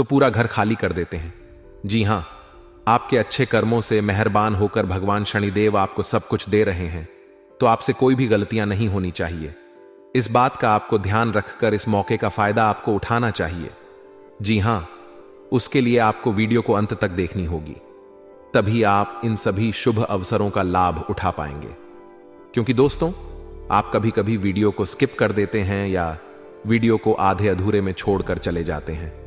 तो पूरा घर खाली कर देते हैं। जी हां, आपके अच्छे कर्मों से मेहरबान होकर भगवान शनिदेव आपको सब कुछ दे रहे हैं, तो आपसे कोई भी गलतियां नहीं होनी चाहिए। इस बात का आपको ध्यान रखकर इस मौके का फायदा आपको उठाना चाहिए। जी हां, उसके लिए आपको वीडियो को अंत तक देखनी होगी, तभी आप इन सभी शुभ अवसरों का लाभ उठा पाएंगे। क्योंकि दोस्तों, आप कभी कभी वीडियो को स्किप कर देते हैं या वीडियो को आधे अधूरे में छोड़कर चले जाते हैं।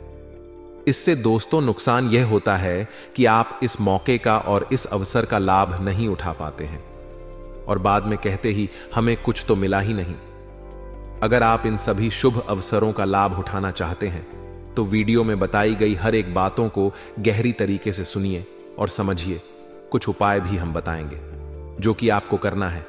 इससे दोस्तों नुकसान यह होता है कि आप इस मौके का और इस अवसर का लाभ नहीं उठा पाते हैं और बाद में कहते ही हमें कुछ तो मिला ही नहीं। अगर आप इन सभी शुभ अवसरों का लाभ उठाना चाहते हैं तो वीडियो में बताई गई हर एक बातों को गहरी तरीके से सुनिए और समझिए। कुछ उपाय भी हम बताएंगे जो कि आपको करना है।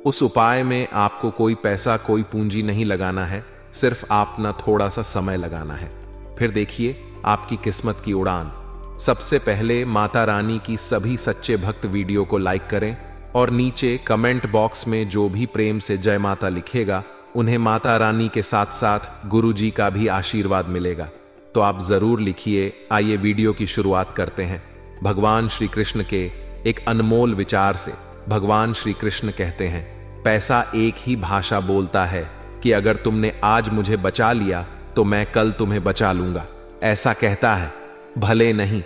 उस उपाय में आपको कोई पैसा, कोई पूंजी नहीं लगाना है, सिर्फ अपना थोड़ा सा समय लगाना है। फिर देखिए आपकी किस्मत की उड़ान। सबसे पहले माता रानी की सभी सच्चे भक्त वीडियो को लाइक करें और नीचे कमेंट बॉक्स में जो भी प्रेम से जय माता लिखेगा उन्हें माता रानी के साथ साथ गुरु जी का भी आशीर्वाद मिलेगा। तो आप जरूर लिखिए। आइए वीडियो की शुरुआत करते हैं भगवान श्री कृष्ण के एक अनमोल विचार से। भगवान श्री कृष्ण कहते हैं, पैसा एक ही भाषा बोलता है कि अगर तुमने आज मुझे बचा लिया तो मैं कल तुम्हें बचा लूंगा। ऐसा कहता है, भले नहीं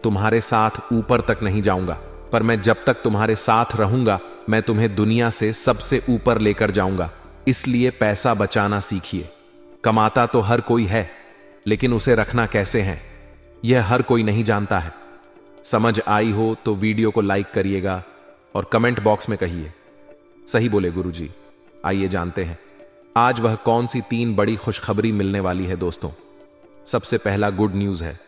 तुम्हारे साथ ऊपर तक नहीं जाऊंगा, पर मैं जब तक तुम्हारे साथ रहूंगा मैं तुम्हें दुनिया से सबसे ऊपर लेकर जाऊंगा। इसलिए पैसा बचाना सीखिए। कमाता तो हर कोई है, लेकिन उसे रखना कैसे है यह हर कोई नहीं जानता है। समझ आई हो तो वीडियो को लाइक करिएगा और कमेंट बॉक्स में कहिए, सही बोले गुरुजी। आइए जानते हैं आज वह कौन सी 3 बड़ी खुशखबरी मिलने वाली है दोस्तों। सबसे पहला गुड न्यूज है।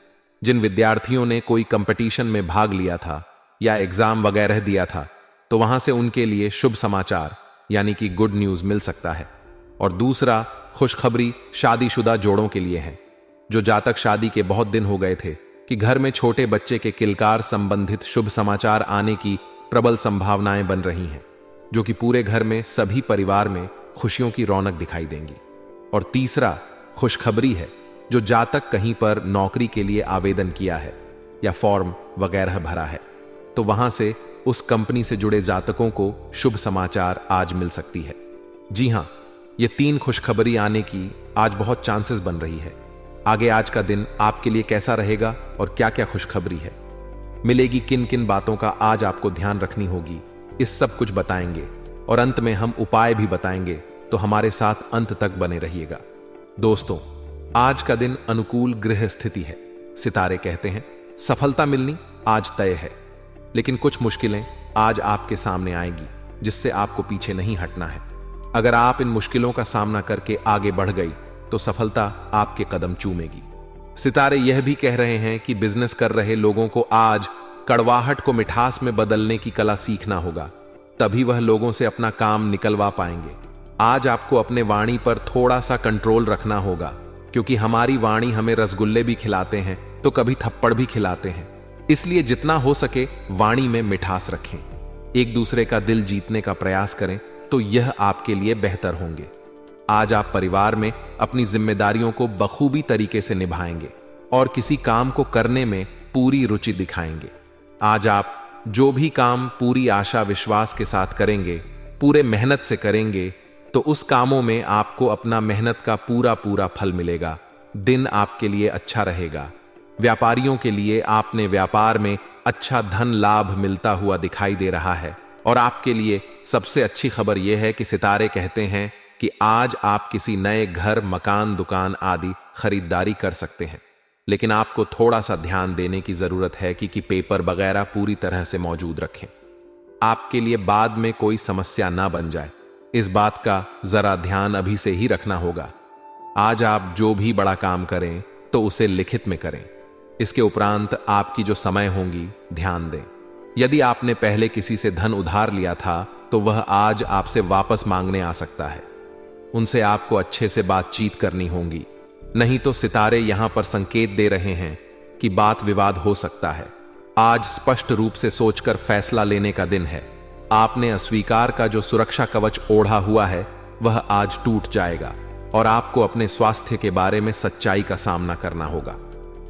जिन विद्यार्थियों ने कोई कंपटीशन में भाग लिया था या एग्जाम वगैरह दिया था तो वहां से उनके लिए शुभ समाचार यानी कि गुड न्यूज मिल सकता है। और दूसरा खुशखबरी शादीशुदा जोड़ों के लिए है, जो जातक शादी के बहुत दिन हो गए थे कि घर में छोटे बच्चे के किलकार संबंधित शुभ समाचार आने की प्रबल संभावनाएं बन रही हैं, जो कि पूरे घर में सभी परिवार में खुशियों की रौनक दिखाई देंगी। और तीसरा खुशखबरी है, जो जातक कहीं पर नौकरी के लिए आवेदन किया है या फॉर्म वगैरह भरा है तो वहां से उस कंपनी से जुड़े जातकों को शुभ समाचार आज मिल सकती है। जी हां, ये 3 खुशखबरी आने की आज बहुत चांसेस बन रही है। आगे आज का दिन आपके लिए कैसा रहेगा और क्या क्या खुशखबरी है, मिलेगी किन किन बातों का आज आपको ध्यान रखनी होगी, इस सब कुछ बताएंगे और अंत में हम उपाय भी बताएंगे। तो हमारे साथ अंत तक बने रहिएगा। दोस्तों, आज का दिन अनुकूल गृह स्थिति है। सितारे कहते हैं सफलता मिलनी आज तय है, लेकिन कुछ मुश्किलें आज आपके सामने आएगी जिससे आपको पीछे नहीं हटना है। अगर आप इन मुश्किलों का सामना करके आगे बढ़ गई तो सफलता आपके कदम चूमेगी। सितारे यह भी कह रहे हैं कि बिजनेस कर रहे लोगों को आज कड़वाहट को मिठास में बदलने की कला सीखना होगा, तभी वह लोगों से अपना काम निकलवा पाएंगे। आज आपको अपने वाणी पर थोड़ा सा कंट्रोल रखना होगा, क्योंकि हमारी वाणी हमें रसगुल्ले भी खिलाते हैं तो कभी थप्पड़ भी खिलाते हैं। इसलिए जितना हो सके वाणी में मिठास रखें। एक दूसरे का दिल जीतने का प्रयास करें तो यह आपके लिए बेहतर होंगे। आज आप परिवार में अपनी जिम्मेदारियों को बखूबी तरीके से निभाएंगे और किसी काम को करने में पूरी रुचि दिखाएंगे। आज आप जो भी काम पूरी आशा विश्वास के साथ करेंगे, पूरे मेहनत से करेंगे, तो उस कामों में आपको अपना मेहनत का पूरा पूरा फल मिलेगा। दिन आपके लिए अच्छा रहेगा। व्यापारियों के लिए आपने व्यापार में अच्छा धन लाभ मिलता हुआ दिखाई दे रहा है। और आपके लिए सबसे अच्छी खबर यह है कि सितारे कहते हैं कि आज आप किसी नए घर, मकान, दुकान आदि खरीदारी कर सकते हैं, लेकिन आपको थोड़ा सा ध्यान देने की जरूरत है कि पेपर वगैरह पूरी तरह से मौजूद रखें। आपके लिए बाद में कोई समस्या ना बन जाए, इस बात का जरा ध्यान अभी से ही रखना होगा। आज आप जो भी बड़ा काम करें तो उसे लिखित में करें। इसके उपरांत आपकी जो समय होंगी ध्यान दें। यदि आपने पहले किसी से धन उधार लिया था तो वह आज आपसे वापस मांगने आ सकता है। उनसे आपको अच्छे से बातचीत करनी होगी, नहीं तो सितारे यहां पर संकेत दे रहे हैं कि बात विवाद हो सकता है। आज स्पष्ट रूप से सोचकर फैसला लेने का दिन है। आपने अस्वीकार का जो सुरक्षा कवच ओढ़ा हुआ है वह आज टूट जाएगा और आपको अपने स्वास्थ्य के बारे में सच्चाई का सामना करना होगा।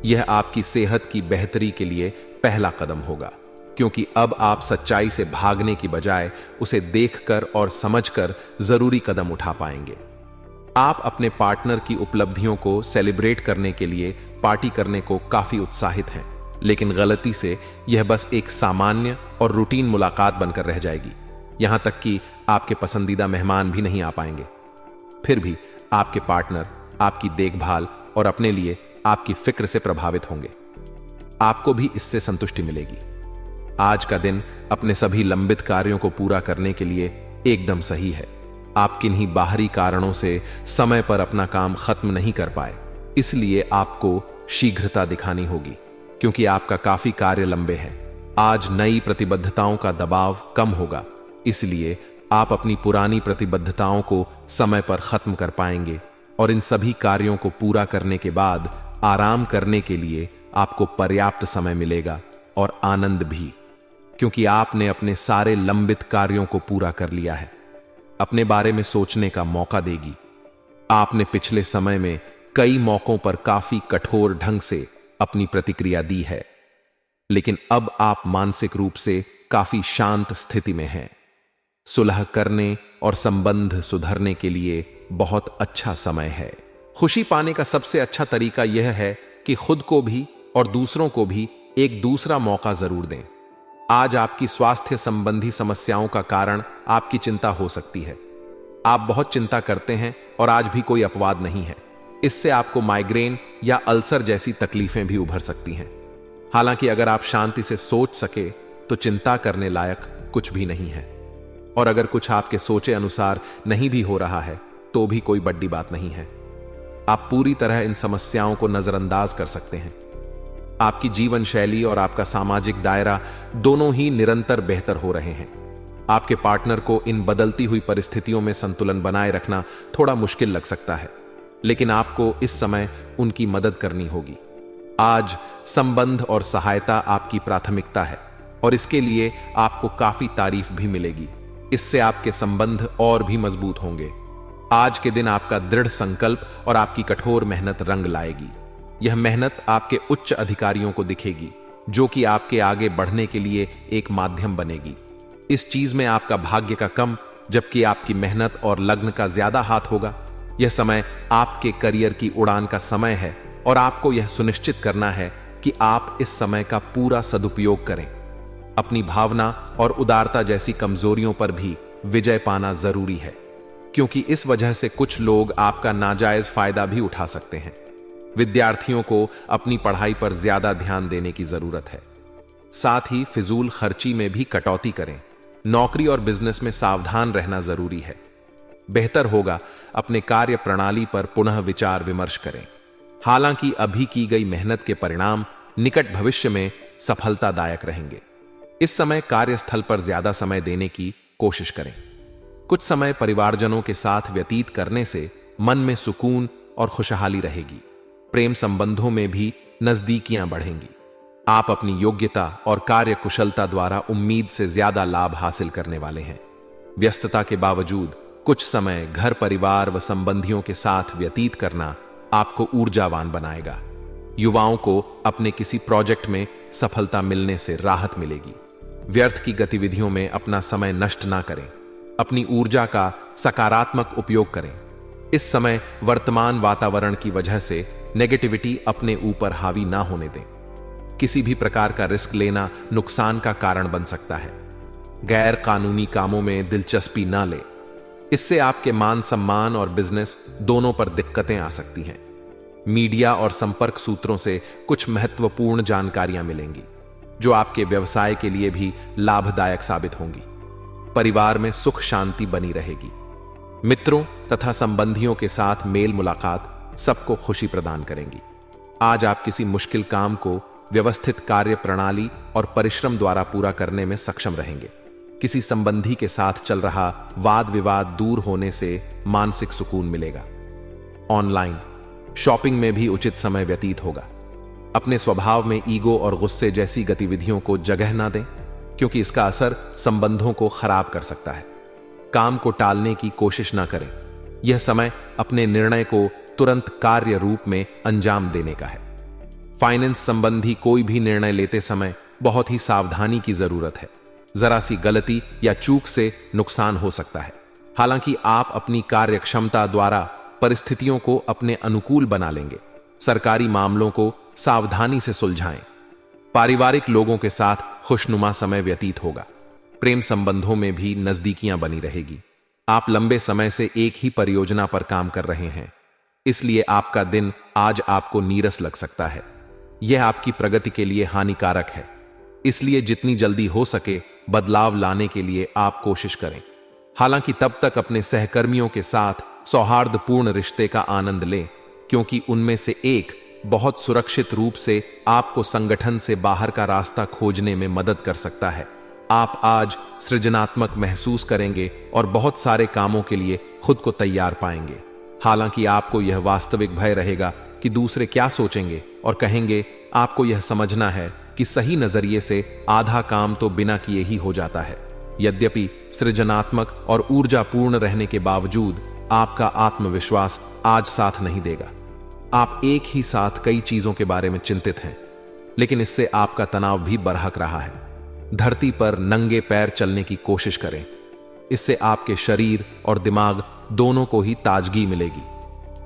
यह आपकी सेहत की बेहतरी के लिए पहला कदम होगा, क्योंकि अब आप सच्चाई से भागने की बजाय उसे देखकर और समझकर जरूरी कदम उठा पाएंगे। आप अपने पार्टनर की उपलब्धियों को सेलिब्रेट करने के लिए पार्टी करने को काफी उत्साहित हैं, लेकिन गलती से यह बस एक सामान्य और रूटीन मुलाकात बनकर रह जाएगी। यहां तक कि आपके पसंदीदा मेहमान भी नहीं आ पाएंगे। फिर भी आपके पार्टनर आपकी देखभाल और अपने लिए आपकी फिक्र से प्रभावित होंगे। आपको भी इससे संतुष्टि मिलेगी। आज का दिन अपने सभी लंबित कार्यों को पूरा करने के लिए एकदम सही है। आप किन्हीं बाहरी कारणों से समय पर अपना काम खत्म नहीं कर पाए, इसलिए आपको शीघ्रता दिखानी होगी, क्योंकि आपका काफी कार्य लंबे हैं। आज नई प्रतिबद्धताओं का दबाव कम होगा, इसलिए आप अपनी पुरानी प्रतिबद्धताओं को समय पर खत्म कर पाएंगे और इन सभी कार्यों को पूरा करने के बाद आराम करने के लिए आपको पर्याप्त समय मिलेगा और आनंद भी, क्योंकि आपने अपने सारे लंबित कार्यों को पूरा कर लिया है। अपने बारे में सोचने का मौका देगी। आपने पिछले समय में कई मौकों पर काफी कठोर ढंग से अपनी प्रतिक्रिया दी है, लेकिन अब आप मानसिक रूप से काफी शांत स्थिति में हैं। सुलह करने और संबंध सुधरने के लिए बहुत अच्छा समय है। खुशी पाने का सबसे अच्छा तरीका यह है कि खुद को भी और दूसरों को भी एक दूसरा मौका जरूर दें। आज आपकी स्वास्थ्य संबंधी समस्याओं का कारण आपकी चिंता हो सकती है। आप बहुत चिंता करते हैं और आज भी कोई अपवाद नहीं है। इससे आपको माइग्रेन या अल्सर जैसी तकलीफें भी उभर सकती हैं। हालांकि अगर आप शांति से सोच सके तो चिंता करने लायक कुछ भी नहीं है, और अगर कुछ आपके सोचे अनुसार नहीं भी हो रहा है तो भी कोई बड़ी बात नहीं है। आप पूरी तरह इन समस्याओं को नजरअंदाज कर सकते हैं। आपकी जीवन शैली और आपका सामाजिक दायरा दोनों ही निरंतर बेहतर हो रहे हैं। आपके पार्टनर को इन बदलती हुई परिस्थितियों में संतुलन बनाए रखना थोड़ा मुश्किल लग सकता है, लेकिन आपको इस समय उनकी मदद करनी होगी। आज संबंध और सहायता आपकी प्राथमिकता है और इसके लिए आपको काफी तारीफ भी मिलेगी। इससे आपके संबंध और भी मजबूत होंगे। आज के दिन आपका दृढ़ संकल्प और आपकी कठोर मेहनत रंग लाएगी। यह मेहनत आपके उच्च अधिकारियों को दिखेगी, जो कि आपके आगे बढ़ने के लिए एक माध्यम बनेगी। इस चीज में आपका भाग्य का कम, जबकि आपकी मेहनत और लग्न का ज्यादा हाथ होगा। यह समय आपके करियर की उड़ान का समय है और आपको यह सुनिश्चित करना है कि आप इस समय का पूरा सदुपयोग करें। अपनी भावना और उदारता जैसी कमजोरियों पर भी विजय पाना जरूरी है, क्योंकि इस वजह से कुछ लोग आपका नाजायज फायदा भी उठा सकते हैं। विद्यार्थियों को अपनी पढ़ाई पर ज्यादा ध्यान देने की जरूरत है। साथ ही फिजूल खर्ची में भी कटौती करें। नौकरी और बिजनेस में सावधान रहना जरूरी है। बेहतर होगा अपने कार्य प्रणाली पर पुनः विचार विमर्श करें। हालांकि अभी की गई मेहनत के परिणाम निकट भविष्य में सफलतादायक रहेंगे। इस समय कार्यस्थल पर ज्यादा समय देने की कोशिश करें। कुछ समय परिवारजनों के साथ व्यतीत करने से मन में सुकून और खुशहाली रहेगी। प्रेम संबंधों में भी नजदीकियां बढ़ेंगी। आप अपनी योग्यता और कार्य कुशलता द्वारा उम्मीद से ज्यादा लाभ हासिल करने वाले हैं। व्यस्तता के बावजूद कुछ समय घर परिवार व संबंधियों के साथ व्यतीत करना आपको ऊर्जावान बनाएगा। युवाओं को अपने किसी प्रोजेक्ट में सफलता मिलने से राहत मिलेगी। व्यर्थ की गतिविधियों में अपना समय नष्ट ना करें। अपनी ऊर्जा का सकारात्मक उपयोग करें। इस समय वर्तमान वातावरण की वजह से नेगेटिविटी अपने ऊपर हावी ना होने दें। किसी भी प्रकार का रिस्क लेना नुकसान का कारण बन सकता है। गैर कानूनी कामों में दिलचस्पी ना लें। इससे आपके मान सम्मान और बिजनेस दोनों पर दिक्कतें आ सकती हैं। मीडिया और संपर्क सूत्रों से कुछ महत्वपूर्ण जानकारियां मिलेंगी, जो आपके व्यवसाय के लिए भी लाभदायक साबित होंगी। परिवार में सुख शांति बनी रहेगी। मित्रों तथा संबंधियों के साथ मेल मुलाकात सबको खुशी प्रदान करेंगी। आज आप किसी मुश्किल काम को व्यवस्थित कार्य प्रणाली और परिश्रम द्वारा पूरा करने में सक्षम रहेंगे। किसी संबंधी के साथ चल रहा वाद विवाद दूर होने से मानसिक सुकून मिलेगा। ऑनलाइन शॉपिंग में भी उचित समय व्यतीत होगा। अपने स्वभाव में ईगो और गुस्से जैसी गतिविधियों को जगह ना दें, क्योंकि इसका असर संबंधों को खराब कर सकता है। काम को टालने की कोशिश ना करें। यह समय अपने निर्णय को तुरंत कार्य रूप में अंजाम देने का है। फाइनेंस संबंधी कोई भी निर्णय लेते समय बहुत ही सावधानी की जरूरत है। जरा सी गलती या चूक से नुकसान हो सकता है। हालांकि आप अपनी कार्यक्षमता द्वारा परिस्थितियों को अपने अनुकूल बना लेंगे। सरकारी मामलों को सावधानी से सुलझाएं। पारिवारिक लोगों के साथ खुशनुमा समय व्यतीत होगा। प्रेम संबंधों में भी नजदीकियां बनी रहेगी। आप लंबे समय से एक ही परियोजना पर काम कर रहे हैं, इसलिए आपका दिन आज आपको नीरस लग सकता है। यह आपकी प्रगति के लिए हानिकारक है, इसलिए जितनी जल्दी हो सके बदलाव लाने के लिए आप कोशिश करें। हालांकि तब तक अपने सहकर्मियों के साथ सौहार्दपूर्ण रिश्ते का आनंद लें, क्योंकि उनमें से एक बहुत सुरक्षित रूप से आपको संगठन से बाहर का रास्ता खोजने में मदद कर सकता है। आप आज सृजनात्मक महसूस करेंगे और बहुत सारे कामों के लिए खुद को तैयार पाएंगे। हालांकि आपको यह वास्तविक भय रहेगा कि दूसरे क्या सोचेंगे और कहेंगे। आपको यह समझना है कि सही नजरिए से आधा काम तो बिना किए ही हो जाता है। यद्यपि सृजनात्मक और ऊर्जापूर्ण रहने के बावजूद आपका आत्मविश्वास आज साथ नहीं देगा। आप एक ही साथ कई चीजों के बारे में चिंतित हैं, लेकिन इससे आपका तनाव भी बरहक रहा है। धरती पर नंगे पैर चलने की कोशिश करें। इससे आपके शरीर और दिमाग दोनों को ही ताजगी मिलेगी।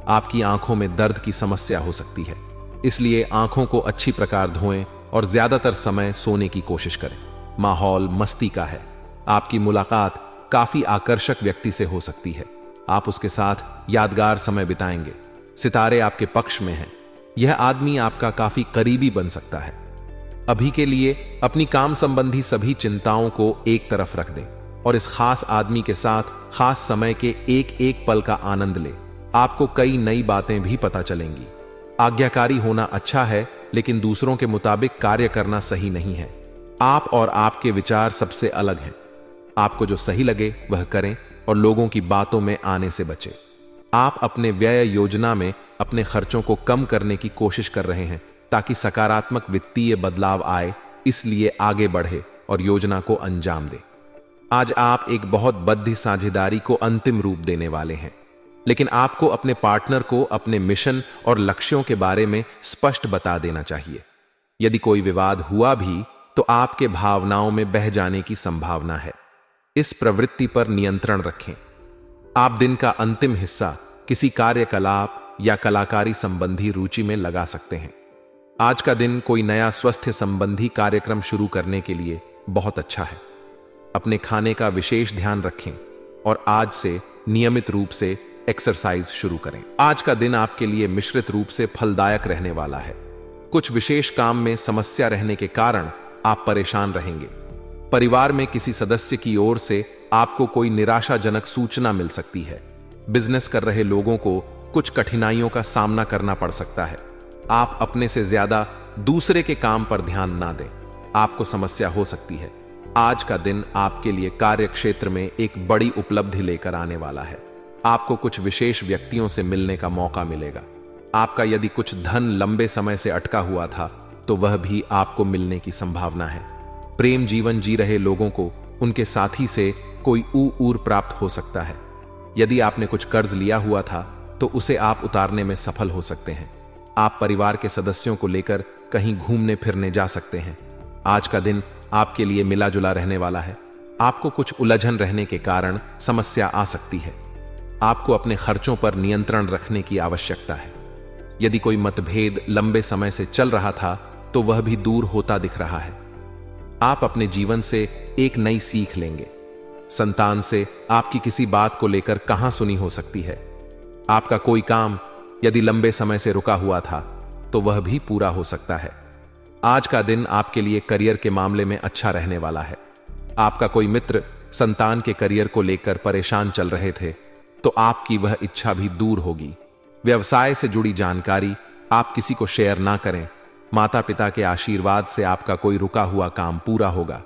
आपकी आंखों में दर्द की समस्या हो सकती है, इसलिए आंखों को अच्छी प्रकार धोएं और ज्यादातर समय सोने की कोशिश करें। माहौल मस्ती का है। आपकी मुलाकात काफी आकर्षक व्यक्ति से हो सकती है। आप उसके साथ यादगार समय बिताएंगे। सितारे आपके पक्ष में हैं। यह आदमी आपका काफी करीबी बन सकता है। अभी के लिए अपनी काम संबंधी सभी चिंताओं को एक तरफ रख दें और इस खास आदमी के साथ खास समय के एक एक पल का आनंद लें। आपको कई नई बातें भी पता चलेंगी। आज्ञाकारी होना अच्छा है, लेकिन दूसरों के मुताबिक कार्य करना सही नहीं है। आप और आपके विचार सबसे अलग हैं। आपको जो सही लगे वह करें और लोगों की बातों में आने से बचें। आप अपने व्यय योजना में अपने खर्चों को कम करने की कोशिश कर रहे हैं ताकि सकारात्मक वित्तीय बदलाव आए, इसलिए आगे बढ़े और योजना को अंजाम दें। आज आप एक बहुत बद्ध साझेदारी को अंतिम रूप देने वाले हैं, लेकिन आपको अपने पार्टनर को अपने मिशन और लक्ष्यों के बारे में स्पष्ट बता देना चाहिए। यदि कोई विवाद हुआ भी तो आपके भावनाओं में बह जाने की संभावना है। इस प्रवृत्ति पर नियंत्रण रखें। आप दिन का अंतिम हिस्सा किसी कार्यकलाप या कलाकारी संबंधी रुचि में लगा सकते हैं। आज का दिन कोई नया स्वास्थ्य संबंधी कार्यक्रम शुरू करने के लिए बहुत अच्छा है। अपने खाने का विशेष ध्यान रखें और आज से नियमित रूप से एक्सरसाइज शुरू करें। आज का दिन आपके लिए मिश्रित रूप से फलदायक रहने वाला है। कुछ विशेष काम में समस्या रहने के कारण आप परेशान रहेंगे। परिवार में किसी सदस्य की ओर से आपको कोई निराशाजनक सूचना मिल सकती है। बिजनेस कर रहे लोगों को कुछ कठिनाइयों का सामना करना पड़ सकता है। आप अपने से ज्यादा दूसरे के काम पर ध्यान ना दें, आपको समस्या हो सकती है। आज का दिन आपके लिए कार्य क्षेत्र में एक बड़ी उपलब्धि लेकर आने वाला है। आपको कुछ विशेष व्यक्तियों से मिलने का मौका मिलेगा। आपका यदि कुछ धन लंबे समय से अटका हुआ था तो वह भी आपको मिलने की संभावना है। प्रेम जीवन जी रहे लोगों को उनके साथी से कोई ऊर प्राप्त हो सकता है। यदि आपने कुछ कर्ज लिया हुआ था तो उसे आप उतारने में सफल हो सकते हैं। आप परिवार के सदस्यों को लेकर कहीं घूमने फिरने जा सकते हैं। आज का दिन आपके लिए मिला जुला रहने वाला है। आपको कुछ उलझन रहने के कारण समस्या आ सकती है। आपको अपने खर्चों पर नियंत्रण रखने की आवश्यकता है। यदि कोई मतभेद लंबे समय से चल रहा था तो वह भी दूर होता दिख रहा है। आप अपने जीवन से एक नई सीख लेंगे। संतान से आपकी किसी बात को लेकर कहां सुनी हो सकती है। आपका कोई काम यदि लंबे समय से रुका हुआ था तो वह भी पूरा हो सकता है। आज का दिन आपके लिए करियर के मामले में अच्छा रहने वाला है। आपका कोई मित्र संतान के करियर को लेकर परेशान चल रहे थे तो आपकी वह इच्छा भी दूर होगी। व्यवसाय से जुड़ी जानकारी आप किसी को शेयर ना करें। माता पिता के आशीर्वाद से आपका कोई रुका हुआ काम पूरा होगा।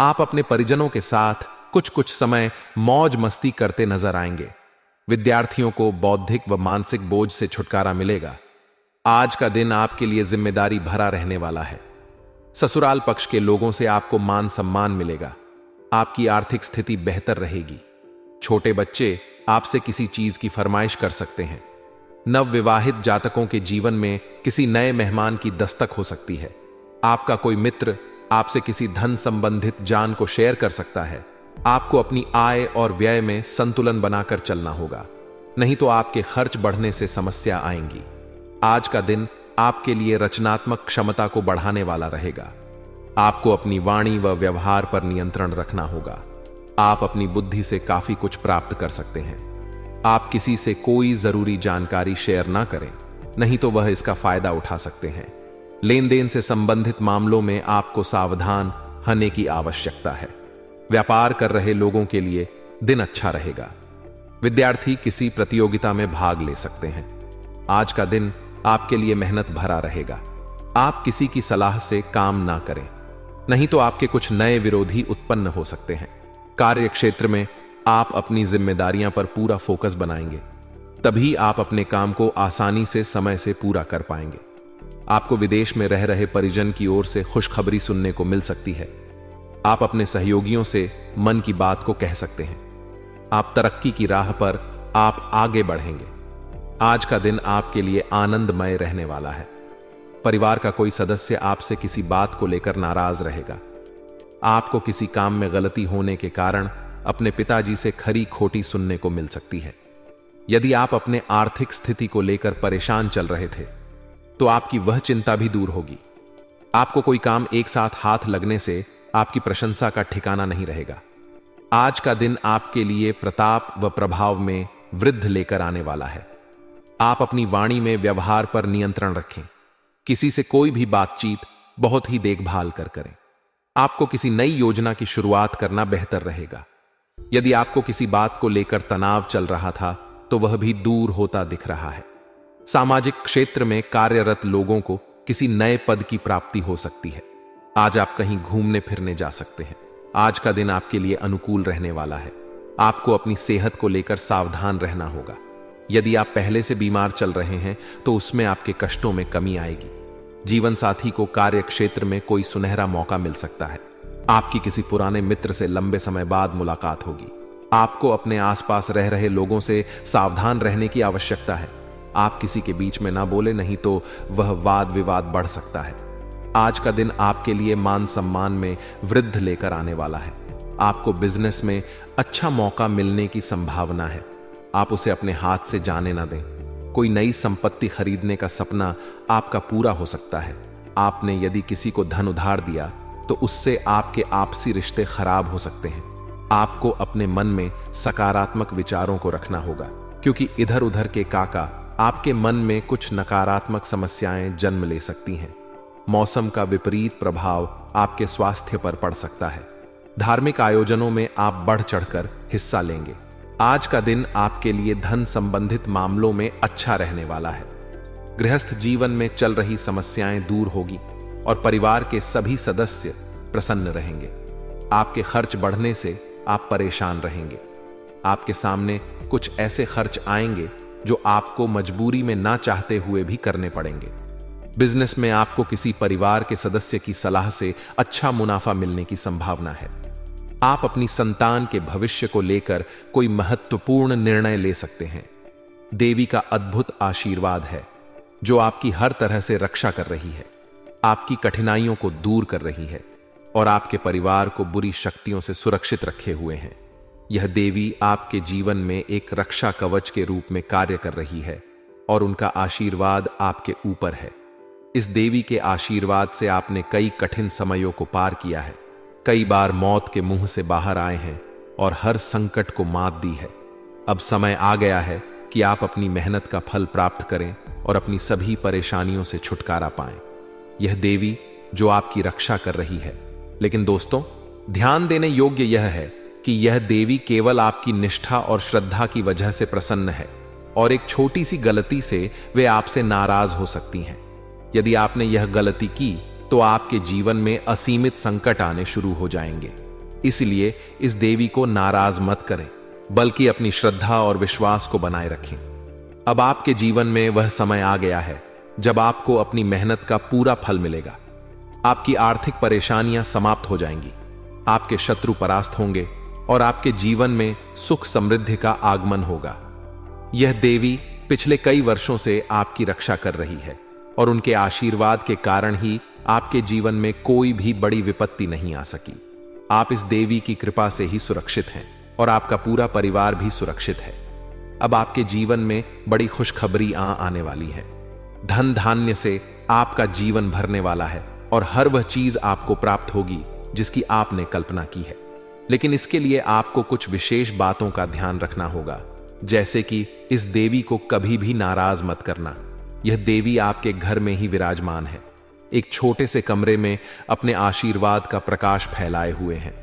आप अपने परिजनों के साथ कुछ समय मौज मस्ती करते नजर आएंगे। विद्यार्थियों को बौद्धिक व मानसिक बोझ से छुटकारा मिलेगा। आज का दिन आपके लिए जिम्मेदारी भरा रहने वाला है। ससुराल पक्ष के लोगों से आपको मान सम्मान मिलेगा। आपकी आर्थिक स्थिति बेहतर रहेगी। छोटे बच्चे आपसे किसी चीज की फरमाइश कर सकते हैं। नवविवाहित जातकों के जीवन में किसी नए मेहमान की दस्तक हो सकती है। आपका कोई मित्र आपसे किसी धन संबंधित जान को शेयर कर सकता है। आपको अपनी आय और व्यय में संतुलन बनाकर चलना होगा, नहीं तो आपके खर्च बढ़ने से समस्या आएंगी। आज का दिन आपके लिए रचनात्मक क्षमता को बढ़ाने वाला रहेगा। आपको अपनी वाणी व व्यवहार पर नियंत्रण रखना होगा। आप अपनी बुद्धि से काफी कुछ प्राप्त कर सकते हैं। आप किसी से कोई जरूरी जानकारी शेयर ना करें, नहीं तो वह इसका फायदा उठा सकते हैं। लेन देन से संबंधित मामलों में आपको सावधान होने की आवश्यकता है। व्यापार कर रहे लोगों के लिए दिन अच्छा रहेगा। विद्यार्थी किसी प्रतियोगिता में भाग ले सकते हैं। आज का दिन आपके लिए मेहनत भरा रहेगा। आप किसी की सलाह से काम ना करें, नहीं तो आपके कुछ नए विरोधी उत्पन्न हो सकते हैं। कार्य क्षेत्र में आप अपनी जिम्मेदारियां पर पूरा फोकस बनाएंगे, तभी आप अपने काम को आसानी से समय से पूरा कर पाएंगे। आपको विदेश में रह रहे परिजन की ओर से खुशखबरी सुनने को मिल सकती है। आप अपने सहयोगियों से मन की बात को कह सकते हैं। आप तरक्की की राह पर आप आगे बढ़ेंगे। आज का दिन आपके लिए आनंदमय रहने वाला है। परिवार का कोई सदस्य आपसे किसी बात को लेकर नाराज रहेगा। आपको किसी काम में गलती होने के कारण अपने पिताजी से खरी खोटी सुनने को मिल सकती है। यदि आप अपने आर्थिक स्थिति को लेकर परेशान चल रहे थे, तो आपकी वह चिंता भी दूर होगी। आपको कोई काम एक साथ हाथ लगने से आपकी प्रशंसा का ठिकाना नहीं रहेगा। आज का दिन आपके लिए प्रताप व प्रभाव में वृद्धि लेकर आने वाला है। आप अपनी वाणी में व्यवहार पर नियंत्रण रखें। किसी से कोई भी बातचीत बहुत ही देखभाल कर करें। आपको किसी नई योजना की शुरुआत करना बेहतर रहेगा। यदि आपको किसी बात को लेकर तनाव चल रहा था, तो वह भी दूर होता दिख रहा है। सामाजिक क्षेत्र में कार्यरत लोगों को किसी नए पद की प्राप्ति हो सकती है। आज आप कहीं घूमने फिरने जा सकते हैं। आज का दिन आपके लिए अनुकूल रहने वाला है। आपको अपनी सेहत को लेकर सावधान रहना होगा। यदि आप पहले से बीमार चल रहे हैं, तो उसमें आपके कष्टों में कमी आएगी। जीवन साथी को कार्य क्षेत्र में कोई सुनहरा मौका मिल सकता है। आपकी किसी पुराने मित्र से लंबे समय बाद मुलाकात होगी। आपको अपने आसपास रह रहे लोगों से सावधान रहने की आवश्यकता है। आप किसी के बीच में ना बोले, नहीं तो वह वाद विवाद बढ़ सकता है। आज का दिन आपके लिए मान सम्मान में वृद्धि लेकर आने वाला है। आपको बिजनेस में अच्छा मौका मिलने की संभावना है। आप उसे अपने हाथ से जाने ना दें। कोई नई संपत्ति खरीदने का सपना आपका पूरा हो सकता है। आपने यदि किसी को धन उधार दिया, तो उससे आपके आपसी रिश्ते खराब हो सकते हैं। आपको अपने मन में सकारात्मक विचारों को रखना होगा, क्योंकि इधर उधर के काका आपके मन में कुछ नकारात्मक समस्याएं जन्म ले सकती हैं। मौसम का विपरीत प्रभाव आपके स्वास्थ्य पर पड़ सकता है। धार्मिक आयोजनों में आप बढ़ चढ़कर हिस्सा लेंगे। आज का दिन आपके लिए धन संबंधित मामलों में अच्छा रहने वाला है। गृहस्थ जीवन में चल रही समस्याएं दूर होगी और परिवार के सभी सदस्य प्रसन्न रहेंगे। आपके खर्च बढ़ने से आप परेशान रहेंगे। आपके सामने कुछ ऐसे खर्च आएंगे जो आपको मजबूरी में ना चाहते हुए भी करने पड़ेंगे। बिजनेस में आपको किसी परिवार के सदस्य की सलाह से अच्छा मुनाफा मिलने की संभावना है। आप अपनी संतान के भविष्य को लेकर कोई महत्वपूर्ण निर्णय ले सकते हैं। देवी का अद्भुत आशीर्वाद है, जो आपकी हर तरह से रक्षा कर रही है, आपकी कठिनाइयों को दूर कर रही है और आपके परिवार को बुरी शक्तियों से सुरक्षित रखे हुए हैं। यह देवी आपके जीवन में एक रक्षा कवच के रूप में कार्य कर रही है और उनका आशीर्वाद आपके ऊपर है। इस देवी के आशीर्वाद से आपने कई कठिन समयों को पार किया है, कई बार मौत के मुंह से बाहर आए हैं और हर संकट को मात दी है। अब समय आ गया है कि आप अपनी मेहनत का फल प्राप्त करें और अपनी सभी परेशानियों से छुटकारा पाएं। यह देवी जो आपकी रक्षा कर रही है। लेकिन दोस्तों, ध्यान देने योग्य यह है कि यह देवी केवल आपकी निष्ठा और श्रद्धा की वजह से प्रसन्न है और एक छोटी सी गलती से वे आपसे नाराज हो सकती हैं। यदि आपने यह गलती की, तो आपके जीवन में असीमित संकट आने शुरू हो जाएंगे। इसलिए इस देवी को नाराज मत करें, बल्कि अपनी श्रद्धा और विश्वास को बनाए रखें। अब आपके जीवन में वह समय आ गया है जब आपको अपनी मेहनत का पूरा फल मिलेगा। आपकी आर्थिक परेशानियां समाप्त हो जाएंगी, आपके शत्रु परास्त होंगे और आपके जीवन में सुख समृद्धि का आगमन होगा। यह देवी पिछले कई वर्षों से आपकी रक्षा कर रही है और उनके आशीर्वाद के कारण ही आपके जीवन में कोई भी बड़ी विपत्ति नहीं आ सकी। आप इस देवी की कृपा से ही सुरक्षित हैं और आपका पूरा परिवार भी सुरक्षित है। अब आपके जीवन में बड़ी खुशखबरी आने वाली है। धन धान्य से आपका जीवन भरने वाला है और हर वह चीज आपको प्राप्त होगी जिसकी आपने कल्पना की है। लेकिन इसके लिए आपको कुछ विशेष बातों का ध्यान रखना होगा, जैसे कि इस देवी को कभी भी नाराज मत करना। यह देवी आपके घर में ही विराजमान है, एक छोटे से कमरे में अपने आशीर्वाद का प्रकाश फैलाए हुए हैं।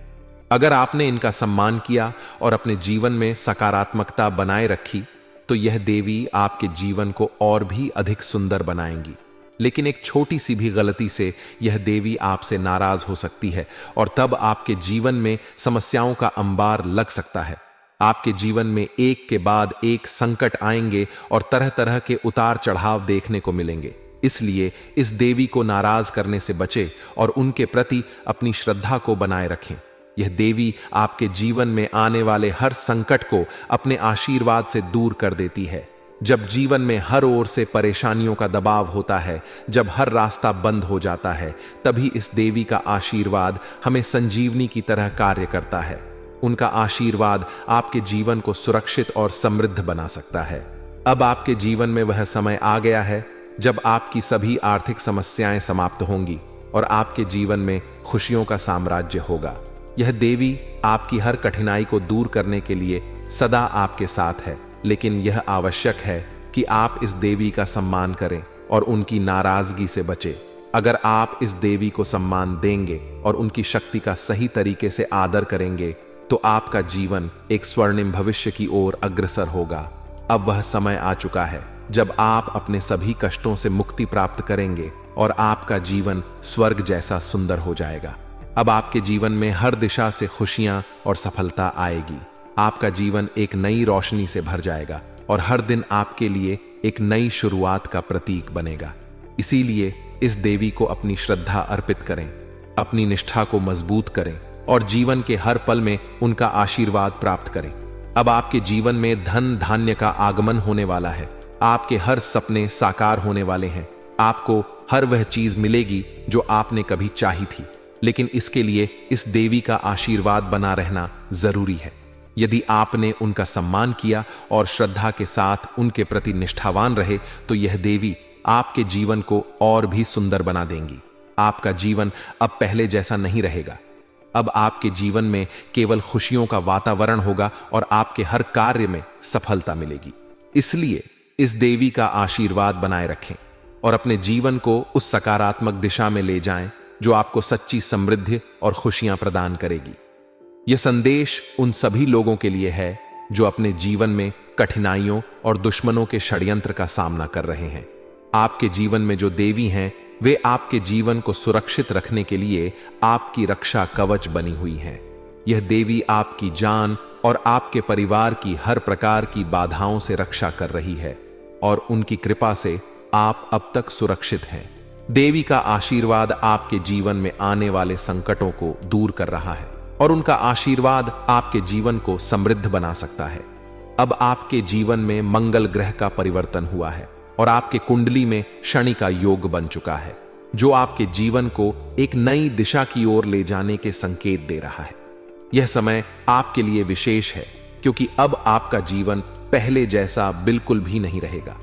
अगर आपने इनका सम्मान किया और अपने जीवन में सकारात्मकता बनाए रखी तो यह देवी आपके जीवन को और भी अधिक सुंदर बनाएंगी। लेकिन एक छोटी सी भी गलती से यह देवी आपसे नाराज हो सकती है और तब आपके जीवन में समस्याओं का अंबार लग सकता है। आपके जीवन में एक के बाद एक संकट आएंगे और तरह तरह के उतार चढ़ाव देखने को मिलेंगे। इसलिए इस देवी को नाराज करने से बचे और उनके प्रति अपनी श्रद्धा को बनाए रखें। यह देवी आपके जीवन में आने वाले हर संकट को अपने आशीर्वाद से दूर कर देती है। जब जीवन में हर ओर से परेशानियों का दबाव होता है, जब हर रास्ता बंद हो जाता है, तभी इस देवी का आशीर्वाद हमें संजीवनी की तरह कार्य करता है। उनका आशीर्वाद आपके जीवन को सुरक्षित और समृद्ध बना सकता है। अब आपके जीवन में वह समय आ गया है जब आपकी सभी आर्थिक समस्याएं समाप्त होंगी और आपके जीवन में खुशियों का साम्राज्य होगा। यह देवी आपकी हर कठिनाई को दूर करने के लिए सदा आपके साथ है, लेकिन यह आवश्यक है कि आप इस देवी का सम्मान करें और उनकी नाराजगी से बचें। अगर आप इस देवी को सम्मान देंगे और उनकी शक्ति का सही तरीके से आदर करेंगे तो आपका जीवन एक स्वर्णिम भविष्य की ओर अग्रसर होगा। अब वह समय आ चुका है जब आप अपने सभी कष्टों से मुक्ति प्राप्त करेंगे और आपका जीवन स्वर्ग जैसा सुंदर हो जाएगा। अब आपके जीवन में हर दिशा से खुशियां और सफलता आएगी। आपका जीवन एक नई रोशनी से भर जाएगा और हर दिन आपके लिए एक नई शुरुआत का प्रतीक बनेगा। इसीलिए इस देवी को अपनी श्रद्धा अर्पित करें, अपनी निष्ठा को मजबूत करें और जीवन के हर पल में उनका आशीर्वाद प्राप्त करें। अब आपके जीवन में धन धान्य का आगमन होने वाला है। आपके हर सपने साकार होने वाले हैं। आपको हर वह चीज मिलेगी जो आपने कभी चाही थी, लेकिन इसके लिए इस देवी का आशीर्वाद बना रहना जरूरी है। यदि आपने उनका सम्मान किया और श्रद्धा के साथ उनके प्रति निष्ठावान रहे तो यह देवी आपके जीवन को और भी सुंदर बना देंगी। आपका जीवन अब पहले जैसा नहीं रहेगा। अब आपके जीवन में केवल खुशियों का वातावरण होगा और आपके हर कार्य में सफलता मिलेगी। इसलिए इस देवी का आशीर्वाद बनाए रखें और अपने जीवन को उस सकारात्मक दिशा में ले जाएं जो आपको सच्ची समृद्धि और खुशियां प्रदान करेगी। यह संदेश उन सभी लोगों के लिए है जो अपने जीवन में कठिनाइयों और दुश्मनों के षड्यंत्र का सामना कर रहे हैं। आपके जीवन में जो देवी हैं वे आपके जीवन को सुरक्षित रखने के लिए आपकी रक्षा कवच बनी हुई हैं। यह देवी आपकी जान और आपके परिवार की हर प्रकार की बाधाओं से रक्षा कर रही है और उनकी कृपा से आप अब तक सुरक्षित हैं। देवी का आशीर्वाद आपके जीवन में आने वाले संकटों को दूर कर रहा है और उनका आशीर्वाद आपके जीवन को समृद्ध बना सकता है। अब आपके जीवन में मंगल ग्रह का परिवर्तन हुआ है और आपके कुंडली में शनि का योग बन चुका है, जो आपके जीवन को एक नई दिशा की ओर ले जाने के संकेत दे रहा है। यह समय आपके लिए विशेष है क्योंकि अब आपका जीवन पहले जैसा बिल्कुल भी नहीं रहेगा।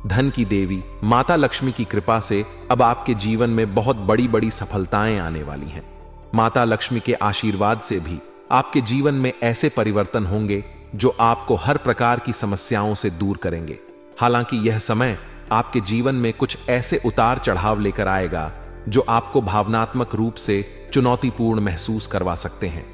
धन की देवी माता लक्ष्मी की कृपा से अब आपके जीवन में बहुत बड़ी बड़ी सफलताएं आने वाली हैं। माता लक्ष्मी के आशीर्वाद से भी आपके जीवन में ऐसे परिवर्तन होंगे जो आपको हर प्रकार की समस्याओं से दूर करेंगे। हालांकि यह समय आपके जीवन में कुछ ऐसे उतार चढ़ाव लेकर आएगा जो आपको भावनात्मक रूप से चुनौतीपूर्ण महसूस करवा सकते हैं।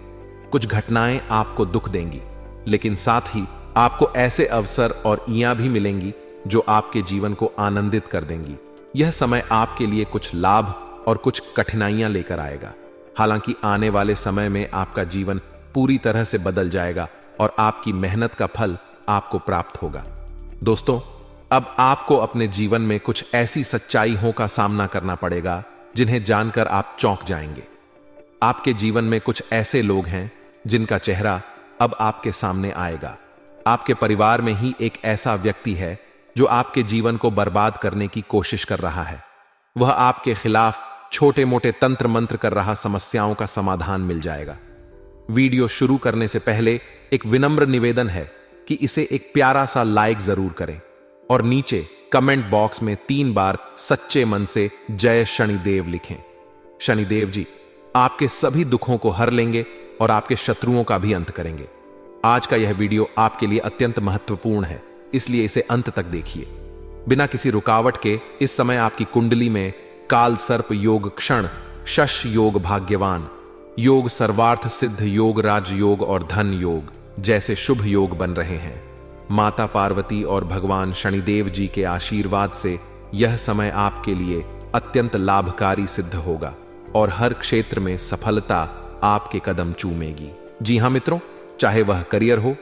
कुछ घटनाएं आपको दुख देंगी, लेकिन साथ ही आपको ऐसे अवसर और इयां भी मिलेंगी जो आपके जीवन को आनंदित कर देंगी। यह समय आपके लिए कुछ लाभ और कुछ कठिनाइयां लेकर आएगा। हालांकि आने वाले समय में आपका जीवन पूरी तरह से बदल जाएगा और आपकी मेहनत का फल आपको प्राप्त होगा। दोस्तों, अब आपको अपने जीवन में कुछ ऐसी सच्चाइयों का सामना करना पड़ेगा जिन्हें जानकर आप चौंक जाएंगे। आपके जीवन में कुछ ऐसे लोग हैं जिनका चेहरा अब आपके सामने आएगा। आपके परिवार में ही एक ऐसा व्यक्ति है जो आपके जीवन को बर्बाद करने की कोशिश कर रहा है। वह आपके खिलाफ छोटे मोटे तंत्र मंत्र कर रहा समस्याओं का समाधान मिल जाएगा। वीडियो शुरू करने से पहले एक विनम्र निवेदन है कि इसे एक प्यारा सा लाइक जरूर करें और नीचे कमेंट बॉक्स में 3 बार सच्चे मन से जय शनिदेव लिखें। शनिदेव जी आपके सभी दुखों को हर लेंगे और आपके शत्रुओं का भी अंत करेंगे। आज का यह वीडियो आपके लिए अत्यंत महत्वपूर्ण है, इसलिए इसे अंत तक देखिए। बिना किसी रुकावट के इस समय आपकी कुंडली में काल सर्प योग क्षण, शश योग भाग्यवान योग, सर्वार्थ सिद्ध योग, राजयोग और धन योग जैसे शुभ योग बन रहे हैं। माता पार्वती और भगवान शनिदेव जी के आशीर्वाद से यह समय आपके लिए अत्यंत लाभकारी सिद्ध होगा और हर क्षेत्र में सफलता आपके कदम चूमेगी। जी हां मित्रों, चाहे वह करियर हो,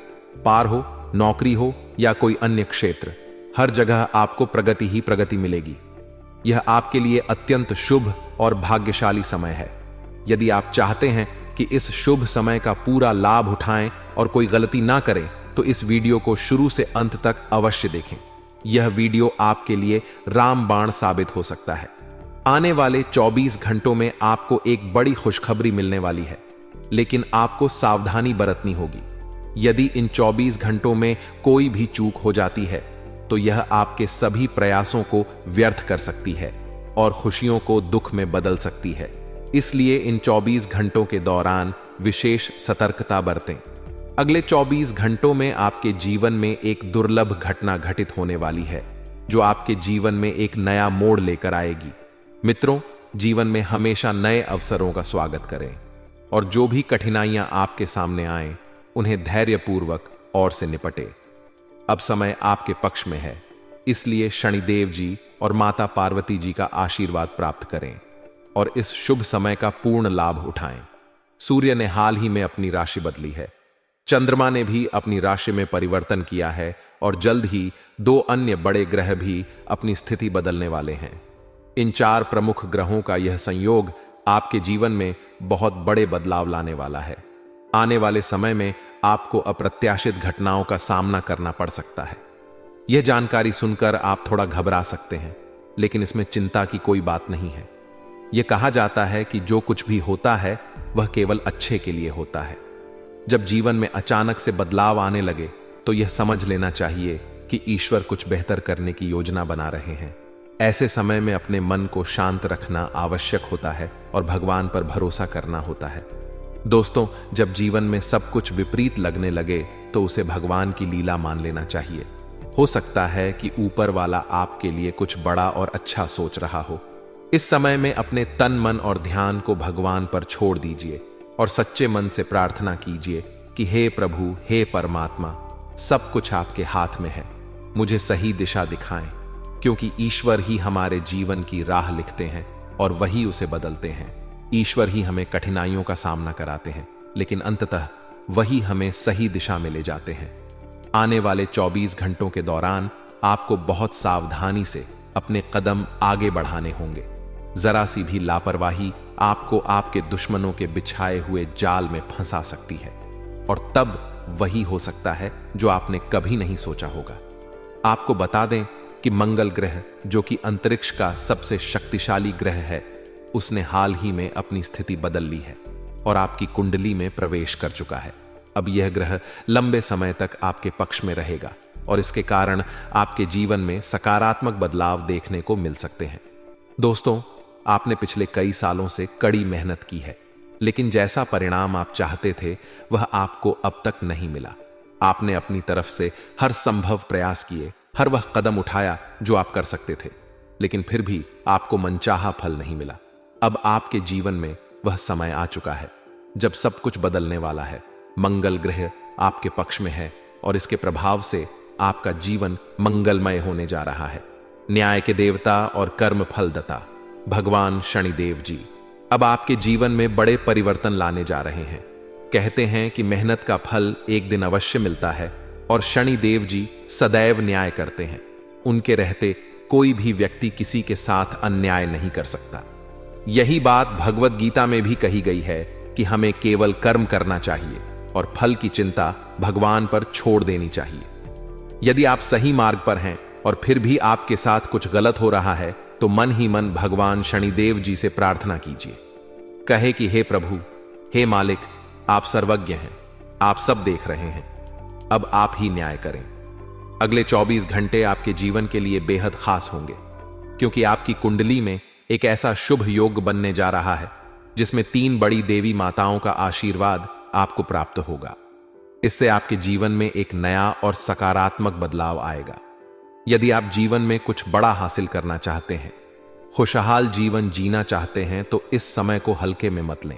पार हो, नौकरी हो या कोई अन्य क्षेत्र, हर जगह आपको प्रगति ही प्रगति मिलेगी। यह आपके लिए अत्यंत शुभ और भाग्यशाली समय है। यदि आप चाहते हैं कि इस शुभ समय का पूरा लाभ उठाएं और कोई गलती ना करें, तो इस वीडियो को शुरू से अंत तक अवश्य देखें। यह वीडियो आपके लिए रामबाण साबित हो सकता है। आने वाले 24 घंटों में आपको एक बड़ी खुशखबरी मिलने वाली है, लेकिन आपको सावधानी बरतनी होगी। यदि इन 24 घंटों में कोई भी चूक हो जाती है तो यह आपके सभी प्रयासों को व्यर्थ कर सकती है और खुशियों को दुख में बदल सकती है। इसलिए इन 24 घंटों के दौरान विशेष सतर्कता बरतें। अगले 24 घंटों में आपके जीवन में एक दुर्लभ घटना घटित होने वाली है, जो आपके जीवन में एक नया मोड़ लेकर आएगी। मित्रों, जीवन में हमेशा नए अवसरों का स्वागत करें और जो भी कठिनाइयां आपके सामने आएं, उन्हें धैर्यपूर्वक और से निपटें। अब समय आपके पक्ष में है, इसलिए शनिदेव जी और माता पार्वती जी का आशीर्वाद प्राप्त करें और इस शुभ समय का पूर्ण लाभ उठाएं। सूर्य ने हाल ही में अपनी राशि बदली है, चंद्रमा ने भी अपनी राशि में परिवर्तन किया है और जल्द ही 2 अन्य बड़े ग्रह भी अपनी स्थिति बदलने वाले हैं। इन 4 प्रमुख ग्रहों का यह संयोग आपके जीवन में बहुत बड़े बदलाव लाने वाला है। आने वाले समय में आपको अप्रत्याशित घटनाओं का सामना करना पड़ सकता है। यह जानकारी सुनकर आप थोड़ा घबरा सकते हैं, लेकिन इसमें चिंता की कोई बात नहीं है। यह कहा जाता है कि जो कुछ भी होता है वह केवल अच्छे के लिए होता है। जब जीवन में अचानक से बदलाव आने लगे तो यह समझ लेना चाहिए कि ईश्वर कुछ बेहतर करने की योजना बना रहे हैं। ऐसे समय में अपने मन को शांत रखना आवश्यक होता है और भगवान पर भरोसा करना होता है। दोस्तों, जब जीवन में सब कुछ विपरीत लगने लगे तो उसे भगवान की लीला मान लेना चाहिए। हो सकता है कि ऊपर वाला आपके लिए कुछ बड़ा और अच्छा सोच रहा हो। इस समय में अपने तन, मन और ध्यान को भगवान पर छोड़ दीजिए और सच्चे मन से प्रार्थना कीजिए कि हे प्रभु, हे परमात्मा, सब कुछ आपके हाथ में है, मुझे सही दिशा दिखाएं, क्योंकि ईश्वर ही हमारे जीवन की राह लिखते हैं और वही उसे बदलते हैं। ईश्वर ही हमें कठिनाइयों का सामना कराते हैं, लेकिन अंततः वही हमें सही दिशा में ले जाते हैं। आने वाले 24 घंटों के दौरान आपको बहुत सावधानी से अपने कदम आगे बढ़ाने होंगे। जरा सी भी लापरवाही आपको आपके दुश्मनों के बिछाए हुए जाल में फंसा सकती है और तब वही हो सकता है जो आपने कभी नहीं सोचा होगा। आपको बता दें कि मंगल ग्रह, जो कि अंतरिक्ष का सबसे शक्तिशाली ग्रह है, उसने हाल ही में अपनी स्थिति बदल ली है और आपकी कुंडली में प्रवेश कर चुका है। अब यह ग्रह लंबे समय तक आपके पक्ष में रहेगा और इसके कारण आपके जीवन में सकारात्मक बदलाव देखने को मिल सकते हैं। दोस्तों, आपने पिछले कई सालों से कड़ी मेहनत की है, लेकिन जैसा परिणाम आप चाहते थे वह आपको अब तक नहीं मिला। आपने अपनी तरफ से हर संभव प्रयास किए, हर वह कदम उठाया जो आप कर सकते थे, लेकिन फिर भी आपको मनचाहा फल नहीं मिला। अब आपके जीवन में वह समय आ चुका है जब सब कुछ बदलने वाला है। मंगल ग्रह आपके पक्ष में है और इसके प्रभाव से आपका जीवन मंगलमय होने जा रहा है। न्याय के देवता और कर्म फलदाता भगवान शनिदेव जी अब आपके जीवन में बड़े परिवर्तन लाने जा रहे हैं। कहते हैं कि मेहनत का फल एक दिन अवश्य मिलता है और शनिदेव जी सदैव न्याय करते हैं। उनके रहते कोई भी व्यक्ति किसी के साथ अन्याय नहीं कर सकता। यही बात भगवत गीता में भी कही गई है कि हमें केवल कर्म करना चाहिए और फल की चिंता भगवान पर छोड़ देनी चाहिए। यदि आप सही मार्ग पर हैं और फिर भी आपके साथ कुछ गलत हो रहा है तो मन ही मन भगवान शनिदेव जी से प्रार्थना कीजिए। कहे कि हे प्रभु, हे मालिक, आप सर्वज्ञ हैं, आप सब देख रहे हैं, अब आप ही न्याय करें। अगले 24 घंटे आपके जीवन के लिए बेहद खास होंगे, क्योंकि आपकी कुंडली में एक ऐसा शुभ योग बनने जा रहा है जिसमें 3 बड़ी देवी माताओं का आशीर्वाद आपको प्राप्त होगा। इससे आपके जीवन में एक नया और सकारात्मक बदलाव आएगा। यदि आप जीवन में कुछ बड़ा हासिल करना चाहते हैं, खुशहाल जीवन जीना चाहते हैं, तो इस समय को हल्के में मत लें।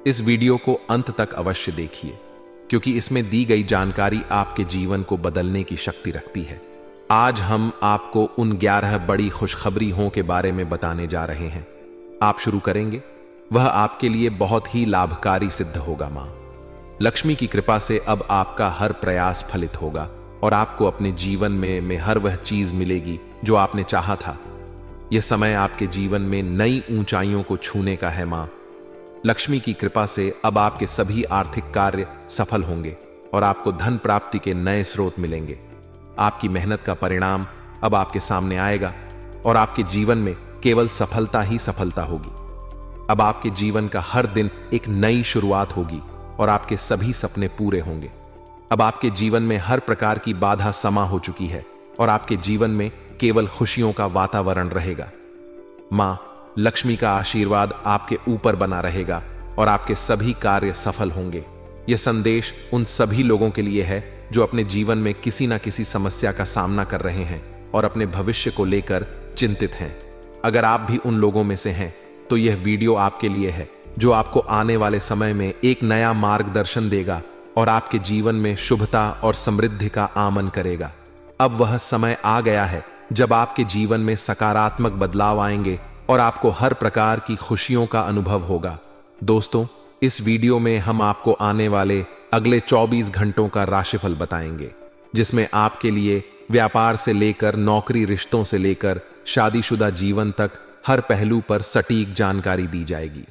इस वीडियो को अंत तक अवश्य देखिए, क्योंकि इसमें दी गई जानकारी आपके जीवन को बदलने की शक्ति रखती है। आज हम आपको उन 11 बड़ी खुशखबरियों के बारे में बताने जा रहे हैं। आप शुरू करेंगे, वह आपके लिए बहुत ही लाभकारी सिद्ध होगा। मां लक्ष्मी की कृपा से अब आपका हर प्रयास फलित होगा और आपको अपने जीवन में हर वह चीज मिलेगी जो आपने चाहा था। यह समय आपके जीवन में नई ऊंचाइयों को छूने का है। मां लक्ष्मी की कृपा से अब आपके सभी आर्थिक कार्य सफल होंगे और आपको धन प्राप्ति के नए स्रोत मिलेंगे। आपकी मेहनत का परिणाम अब आपके सामने आएगा और आपके जीवन में केवल सफलता ही सफलता होगी। अब आपके जीवन का हर दिन एक नई शुरुआत होगी और आपके सभी सपने पूरे होंगे। अब आपके जीवन में हर प्रकार की बाधा समा हो चुकी है और आपके जीवन में केवल खुशियों का वातावरण रहेगा। मां लक्ष्मी का आशीर्वाद आपके ऊपर बना रहेगा और आपके सभी कार्य सफल होंगे। यह संदेश उन सभी लोगों के लिए है जो अपने जीवन में किसी न किसी समस्या का सामना कर रहे हैं और अपने भविष्य को लेकर चिंतित हैं। अगर आप भी उन लोगों में से हैं, तो यह वीडियो आपके लिए है, जो आपको आने वाले समय में एक नया मार्गदर्शन देगा और आपके जीवन में शुभता और समृद्धि का आमन करेगा। अब वह समय आ गया है जब आपके जीवन में सकारात्मक बदलाव आएंगे और आपको हर प्रकार की खुशियों का अनुभव होगा। दोस्तों, इस वीडियो में हम आपको आने वाले अगले 24 घंटों का राशिफल बताएंगे, जिसमें आपके लिए व्यापार से लेकर नौकरी, रिश्तों से लेकर शादीशुदा जीवन तक हर पहलू पर सटीक जानकारी दी जाएगी।